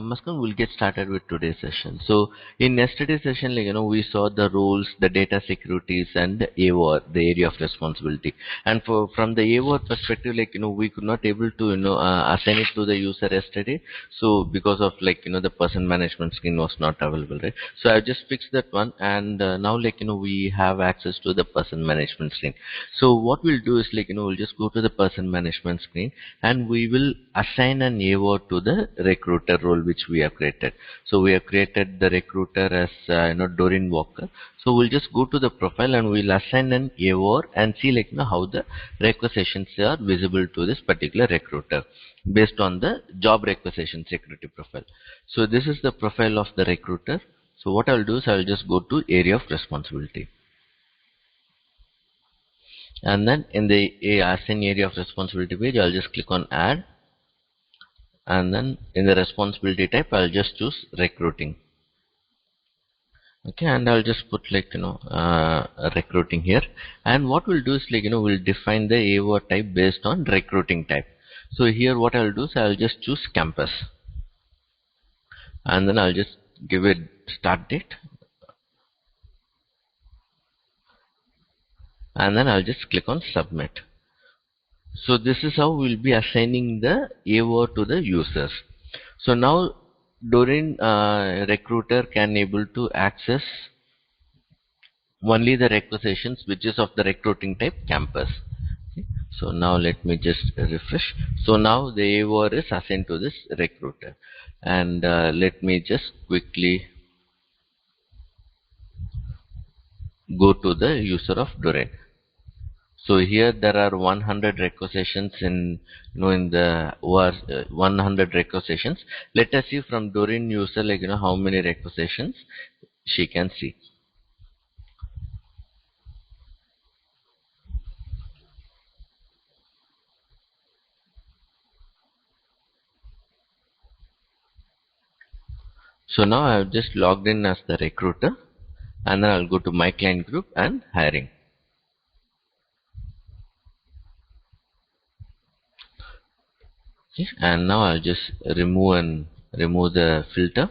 Muskan, we'll get started with today's session. So in yesterday's session, we saw the roles, the data securities, and the AOR, the area of responsibility. And from the AOR perspective, we could not able to assign it to the user yesterday. So because of the person management screen was not available, right? So I just fixed that one, and now we have access to the person management screen. So what we'll do is we'll just go to the person management screen, and we will assign an AOR to the recruiter role which we have created. So we have created the recruiter as Doreen Walker. So we'll just go to the profile and we'll assign an AOR and see how the requisitions are visible to this particular recruiter based on the job requisition security profile. So this is the profile of the recruiter. So what I'll do is I'll just go to area of responsibility. And then in the assign area of responsibility page, I'll just click on add. And then in the responsibility type, I'll just choose recruiting. Okay, and I'll just put recruiting here. And what we'll do is we'll define the AOR type based on recruiting type. So here what I'll do is I'll just choose campus. And then I'll just give it start date. And then I'll just click on submit. So this is how we'll be assigning the AOR to the users. So now Doreen recruiter can able to access only the requisitions which is of the recruiting type campus. Okay. So now let me just refresh. So now the AOR is assigned to this recruiter, and let me just quickly go to the user of Doreen. So here there are 100 requisitions in the OR 100 requisitions. Let us see from Doreen user how many requisitions she can see. So now I have just logged in as the recruiter, and then I'll go to my client group and hiring. Okay, and now I'll just remove the filter.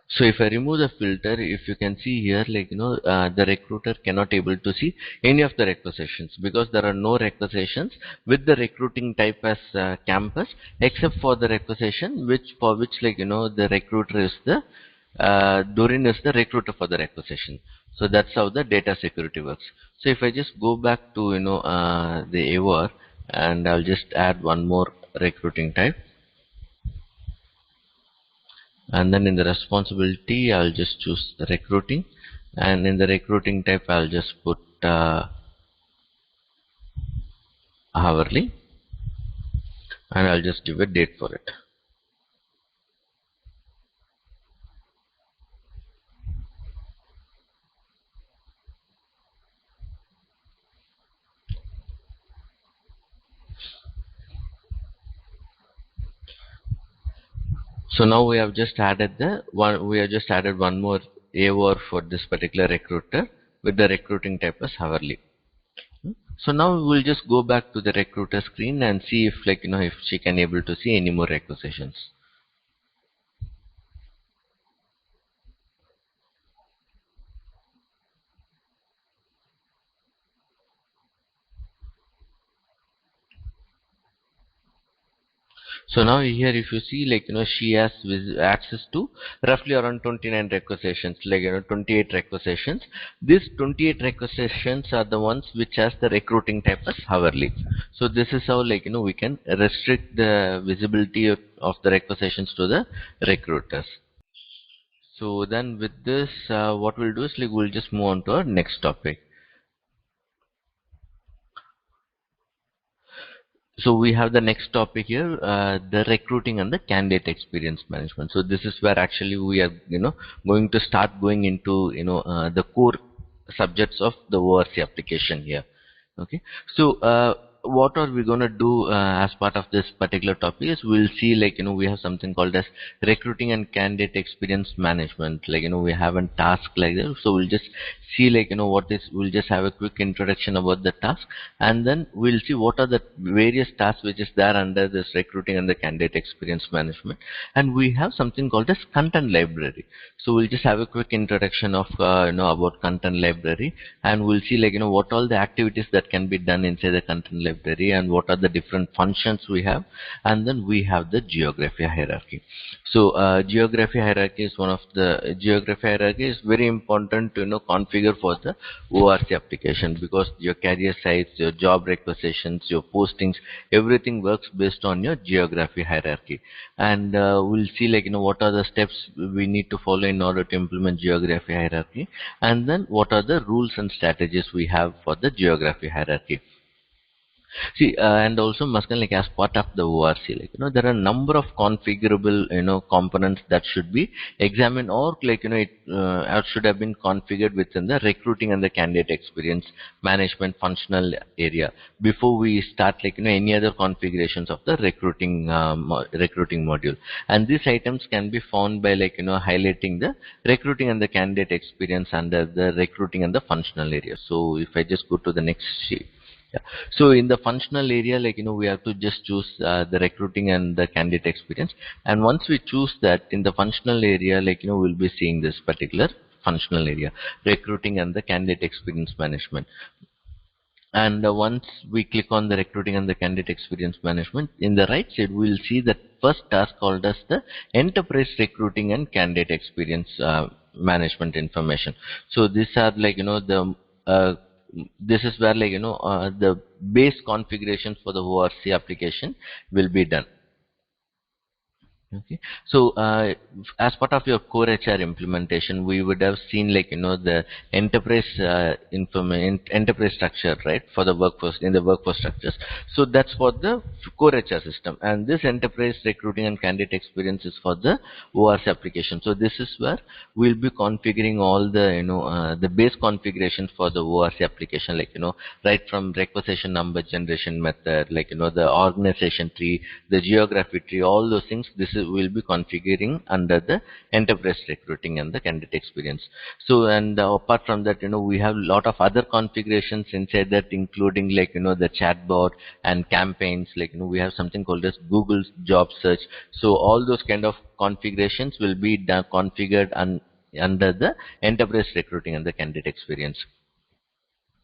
So if I remove the filter, if you can see here, the recruiter cannot able to see any of the requisitions because there are no requisitions with the recruiting type as campus, except for the requisition for which the recruiter is the Doreen is the recruiter for the requisition. So that's how the data security works. So if I just go back to the AOR, and I'll just add one more recruiting type. And then in the responsibility, I'll just choose the recruiting, and in the recruiting type, I'll just put hourly, and I'll just give a date for it. So now we have just added one more AOR for this particular recruiter with the recruiting type as hourly. So now we'll just go back to the recruiter screen and see if if she can able to see any more requisitions. So now here if you see she has access to roughly around 29 requisitions, 28 requisitions. These 28 requisitions are the ones which has the recruiting type as hourly. So this is how we can restrict the visibility of the requisitions to the recruiters. So then with this what we'll do is we'll just move on to our next topic. So we have the next topic here, the recruiting and the candidate experience management. So this is where actually we are, going to start going into, the core subjects of the ORC application here. Okay. So what are we going to do as part of this particular topic is we'll see, like, we have something called as recruiting and candidate experience management. Like, we have a task like that. So we'll just see, like, we'll just have a quick introduction about the task, and then we'll see what are the various tasks which is there under this recruiting and the candidate experience management. And we have something called as content library. So we'll just have a quick introduction of, about content library, and we'll see, like, what all the activities that can be done inside the content library and what are the different functions we have. And then we have the geography hierarchy. So geography hierarchy is very important to configure for the ORC application, because your career sites, your job requisitions, your postings, everything works based on your geography hierarchy. And we'll see, like, what are the steps we need to follow in order to implement geography hierarchy, and then what are the rules and strategies we have for the geography hierarchy. See, and also, Muskan, like, as part of the ORC, like, there are a number of configurable, components that should be examined, or, like, it should have been configured within the recruiting and the candidate experience management functional area before we start, like, any other configurations of the recruiting module. And these items can be found by, like, highlighting the recruiting and the candidate experience under the recruiting and the functional area. So if I just go to the next sheet. Yeah. So in the functional area, like, we have to just choose the recruiting and the candidate experience. And once we choose that in the functional area, like, we'll be seeing this particular functional area, recruiting and the candidate experience management. And once we click on the recruiting and the candidate experience management, in the right side, we'll see the first task called as the enterprise recruiting and candidate experience management information. So these are, like, this is where, like, the base configurations for the ORC application will be done. Okay. So, as part of your core HR implementation, we would have seen, like, the enterprise enterprise structure, right, for the workforce in the workforce structures. So that's for the core HR system, and this enterprise recruiting and candidate experience is for the ORC application. So this is where we'll be configuring all the, the base configurations for the ORC application, like, right from requisition number generation method, like, the organization tree, the geography tree, all those things. This will be configuring under the enterprise recruiting and the candidate experience. So, and apart from that, we have a lot of other configurations inside that, including, like, the chatbot and campaigns. Like, we have something called as Google job search. So all those kind of configurations will be configured under the enterprise recruiting and the candidate experience.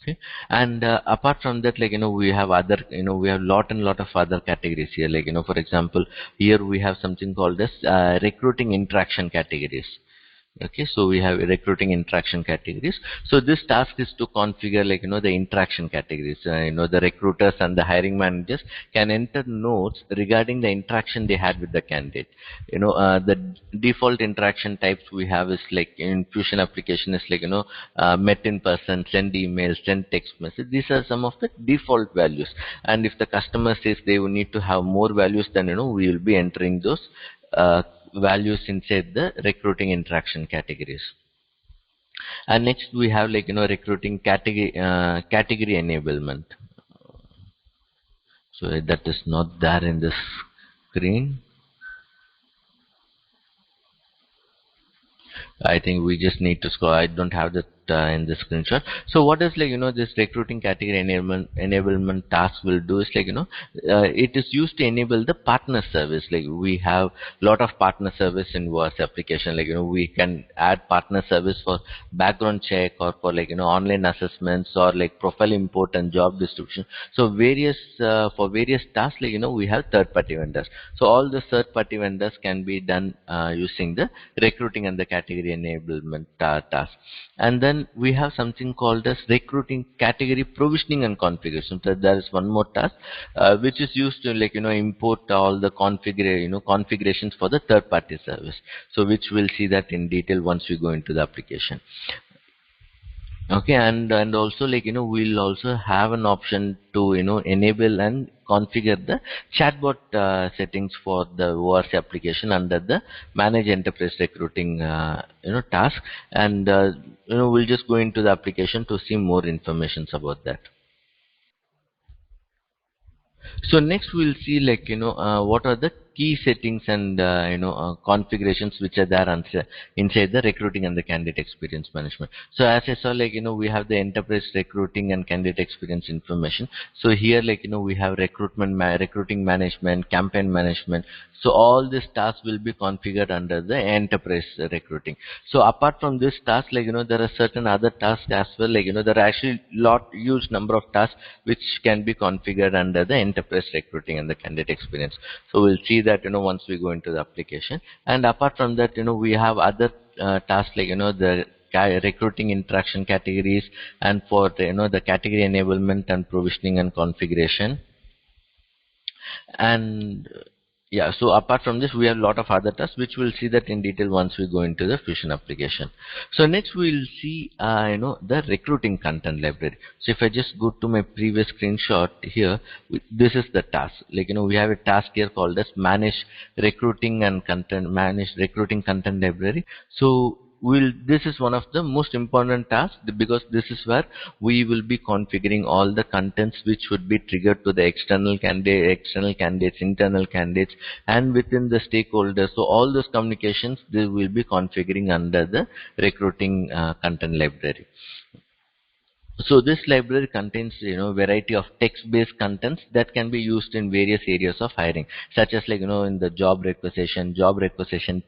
Okay. And apart from that, like, we have other, we have lot of other categories here. Like, for example, here we have something called as recruiting interaction categories. Okay, so we have recruiting interaction categories. So this task is to configure, like, the interaction categories. The recruiters and the hiring managers can enter notes regarding the interaction they had with the candidate. The default interaction types we have is, like, in Fusion application is, like, met in person, send emails, send text message. These are some of the default values. And if the customer says they will need to have more values, then, we will be entering those values inside the recruiting interaction categories. And next we have, like, recruiting category enablement. So that is not there in this screen. I think we just need to scroll. I don't have that in the screenshot. So what is, like, this recruiting category enablement task will do is, like, it is used to enable the partner service. Like, we have lot of partner service in ORC application. Like, we can add partner service for background check, or for, like, online assessments, or like profile import and job distribution. So various for various tasks, like, we have third party vendors. So all the third party vendors can be done using the recruiting and the category enablement task. And then we have something called as recruiting category provisioning and configuration. So there is one more task which is used to, like, import all the configurations for the third party service. So which we'll see that in detail once we go into the application. Okay, and also, like, we'll also have an option to, enable and configure the chatbot settings for the ORC application under the manage enterprise recruiting task. And we'll just go into the application to see more information about that. So next we'll see like what are the key settings and configurations which are there inside the recruiting and the candidate experience management. So as I saw, like we have the enterprise recruiting and candidate experience information. So here, like we have recruiting management, campaign management. So all these tasks will be configured under the enterprise recruiting. So apart from this task, like there are certain other tasks as well. Like there are actually huge number of tasks which can be configured under the enterprise recruiting and the candidate experience. So we'll see that once we go into the application. And apart from that, we have other tasks like the recruiting interaction categories, and for the, the category enablement and provisioning and configuration. And yeah, so apart from this, we have a lot of other tasks which we'll see that in detail once we go into the Fusion application. So next we'll see the recruiting content library. So if I just go to my previous screenshot here, this is the task. Like we have a task here called as manage recruiting and content, manage recruiting content library. So this is one of the most important tasks, because this is where we will be configuring all the contents which would be triggered to the external candidates, internal candidates, and within the stakeholders. So all those communications they will be configuring under the recruiting content library. So this library contains variety of text-based contents that can be used in various areas of hiring, such as like in the job requisition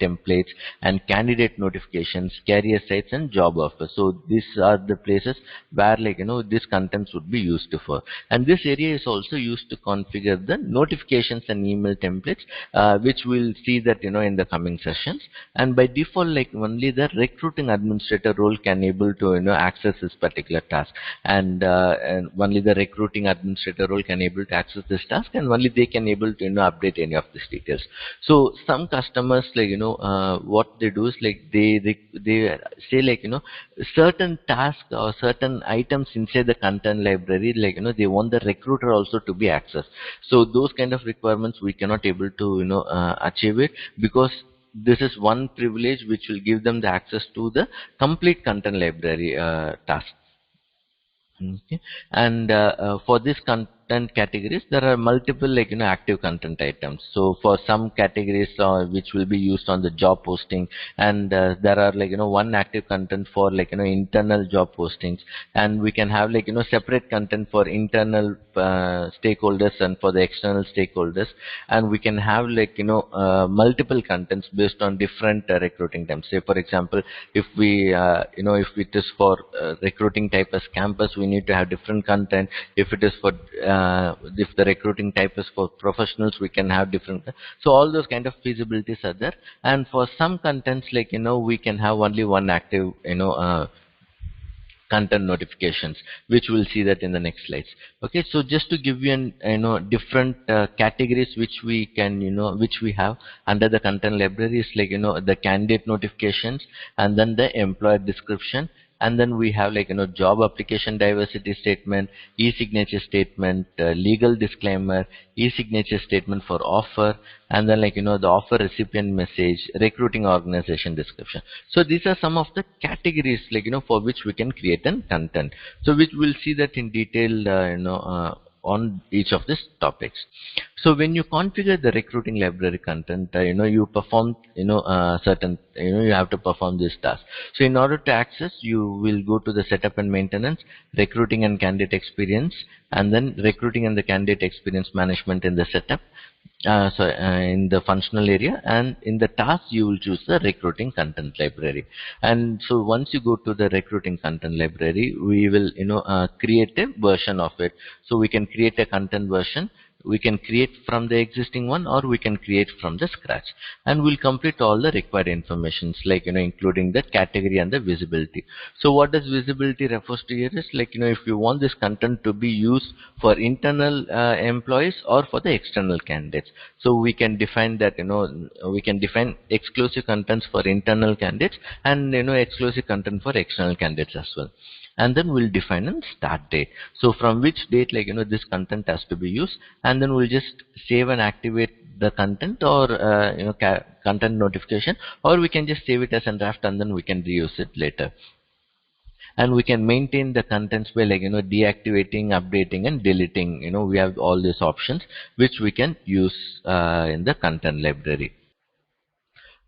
templates, and candidate notifications, career sites, and job offers. So these are the places where like these contents would be used for. And this area is also used to configure the notifications and email templates, which we'll see that in the coming sessions. And by default, like only the recruiting administrator role can able to access this particular task, and only the recruiting administrator role can able to access this task, and only they can able to update any of these details. So some customers, like what they do is like they say like certain tasks or certain items inside the content library, like they want the recruiter also to be accessed. So those kind of requirements we cannot able to achieve it, because this is one privilege which will give them the access to the complete content library task. Okay. And for this content categories, there are multiple like active content items. So for some categories which will be used on the job posting, and there are like one active content for like internal job postings, and we can have like separate content for internal stakeholders and for the external stakeholders, and we can have like multiple contents based on different recruiting types. Say for example, if we if it is for recruiting type as campus, we need to have different content. If it is for if the recruiting type is for professionals, we can have different. So all those kind of feasibilities are there. And for some contents, like we can have only one active content notifications, which we'll see that in the next slides. Okay, so just to give you an different categories which we can which we have under the content libraries, like the candidate notifications, and then the employer description, and then we have like job application diversity statement, e-signature statement, legal disclaimer, e-signature statement for offer, and then like the offer recipient message, recruiting organization description. So these are some of the categories like for which we can create an content. So which we'll see that in detail on each of these topics. So when you configure the recruiting library content, you perform certain you have to perform this task. So in order to access, you will go to the setup and maintenance, recruiting and candidate experience, and then recruiting and the candidate experience management in the setup. In the functional area, and in the task you will choose the recruiting content library. And so once you go to the recruiting content library, we will create a version of it. So we can create a content version, we can create from the existing one, or we can create from the scratch, and we'll complete all the required informations, like including the category and the visibility. So what does visibility refers to here is like if you want this content to be used for internal employees or for the external candidates, so we can define that we can define exclusive contents for internal candidates, and exclusive content for external candidates as well. And then we'll define a start date. So from which date like this content has to be used, and then we'll just save and activate the content, or content notification, or we can just save it as a draft and then we can reuse it later. and we can maintain the contents by deactivating, updating, and deleting. We have all these options which we can use in the content library.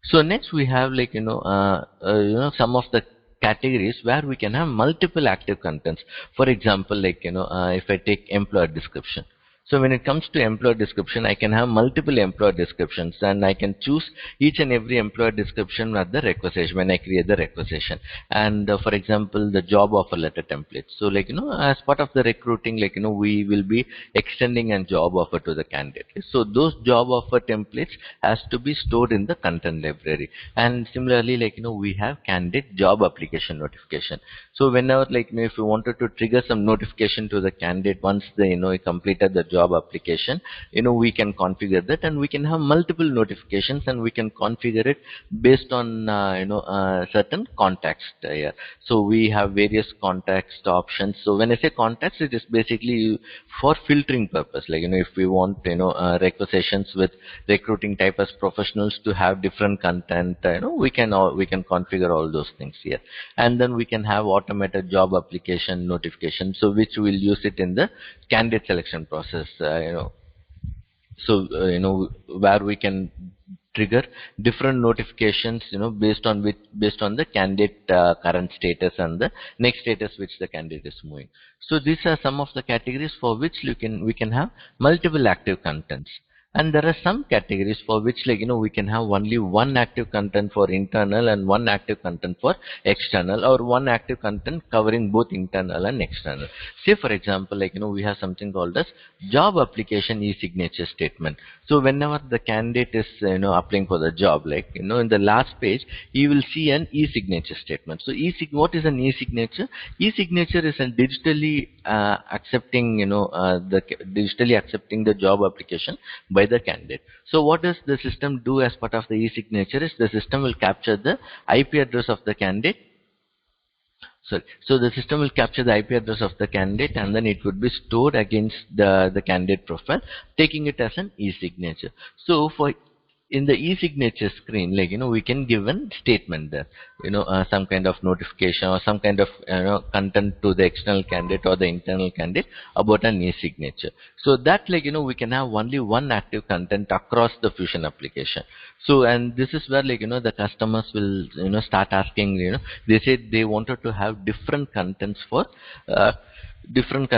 So next we have some of the categories where we can have multiple active contents. For example, if I take employer description. So when it comes to employer description, I can have multiple employer descriptions, and I can choose each and every employer description at the requisition when I create the requisition. And for example, the job offer letter template. So as part of the recruiting, we will be extending a job offer to the candidate. So those job offer templates has to be stored in the content library. And similarly, we have candidate job application notification. So whenever if you wanted to trigger some notification to the candidate once they he completed the job application, we can configure that, and we can have multiple notifications, and we can configure it based on certain context here. So we have various context options. So when I say context, it is basically for filtering purpose. If we want requisitions with recruiting type as professionals to have different content, we can configure all those things here. And then we can have automated job application notification, so which will use it in the candidate selection process. Where we can trigger different notifications based on the candidate current status and the next status which the candidate is moving. So these are some of the categories for which we can have multiple active contents. And there are some categories for which we can have only one active content for internal and one active content for external, or one active content covering both internal and external. Say for example, we have something called as job application e-signature statement. So whenever the candidate is applying for the job, in the last page you will see an e-signature statement. So what is an e-signature? E-signature is a digitally accepting digitally accepting the job application by the candidate. So what does the system do as part of the e-signature is the system will capture the IP address of the candidate. So the system will capture the IP address of the candidate, and then it would be stored against the candidate profile, taking it as an e-signature. So in the e-signature screen, we can give a statement there, some kind of notification or some kind of content to the external candidate or the internal candidate about an e-signature. So that we can have only one active content across the Fusion application. So, and this is where the customers will start asking, they said they wanted to have different contents for different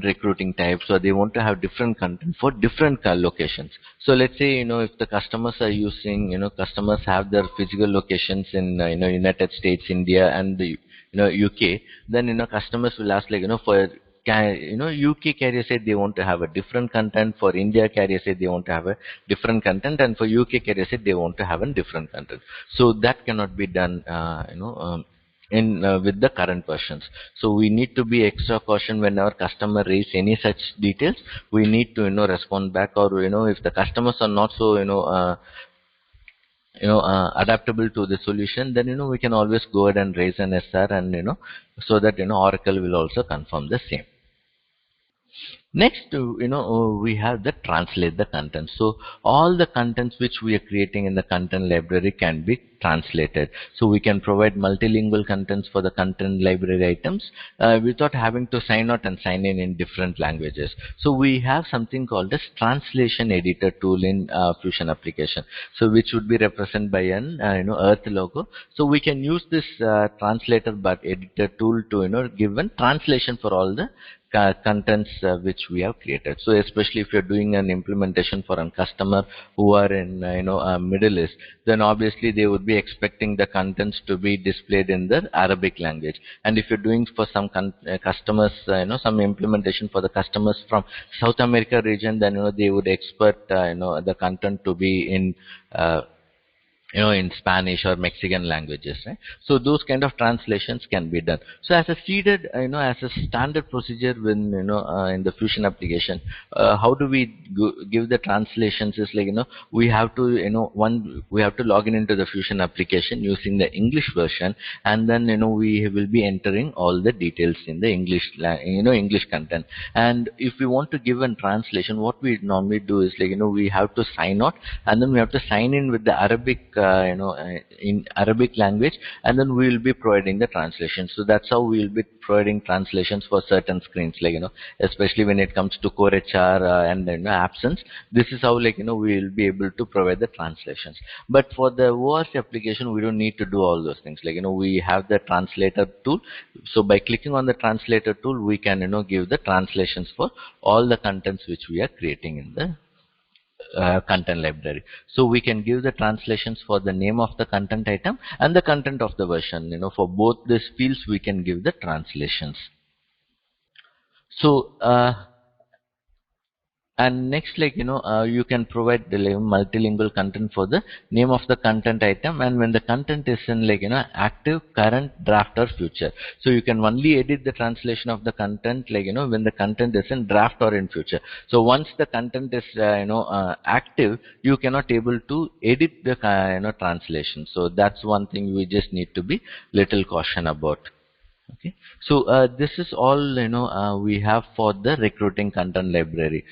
recruiting types, or they want to have different content for different locations. So let's say if the customers are using customers have their physical locations in United States, India, and the UK, then customers will ask for UK carrier said they want to have a different content. For India carrier said they want to have a different content, and for UK carrier said they want to have a different content. So that cannot be done with the current versions. So we need to be extra caution when our customer raise any such details. We need to respond back, or if the customers are not so adaptable to the solution, then we can always go ahead and raise an SR, and so that Oracle will also confirm the same. Next, we have the translate the content. So all the contents which we are creating in the content library can be translated. So we can provide multilingual contents for the content library items without having to sign out and sign in different languages. So we have something called as translation editor tool in Fusion application. So which would be represented by an Earth logo. So we can use this translator but editor tool to give a translation for all the contents which we have created. So especially if you're doing an implementation for a customer who are in Middle East, then obviously they would be expecting the contents to be displayed in the Arabic language. And if you're doing for some customers some implementation for the customers from South America region, then they would expect the content to be in in Spanish or Mexican languages, right? So those kind of translations can be done. So as a seeded, as a standard procedure when in the Fusion application, how do we give the translations? Is we have to we have to log into the Fusion application using the English version, and then we will be entering all the details in the English English content. And if we want to give a translation, what we normally do is we have to sign out, and then we have to sign in with the Arabic in Arabic language, and then we will be providing the translation. So that's how we will be providing translations for certain screens, especially when it comes to core HR and absence. This is how we will be able to provide the translations. But for the ORC application, we don't need to do all those things. We have the translator tool. So by clicking on the translator tool, we can give the translations for all the contents which we are creating in the content library. So we can give the translations for the name of the content item and the content of the version. For both these fields, we can give the translations. So and next, you can provide the multilingual content for the name of the content item, and when the content is in active, current, draft, or future. So you can only edit the translation of the content when the content is in draft or in future. So once the content is active, you cannot able to edit the translation. So that's one thing we just need to be little caution about. Okay. So this is all we have for the recruiting content library.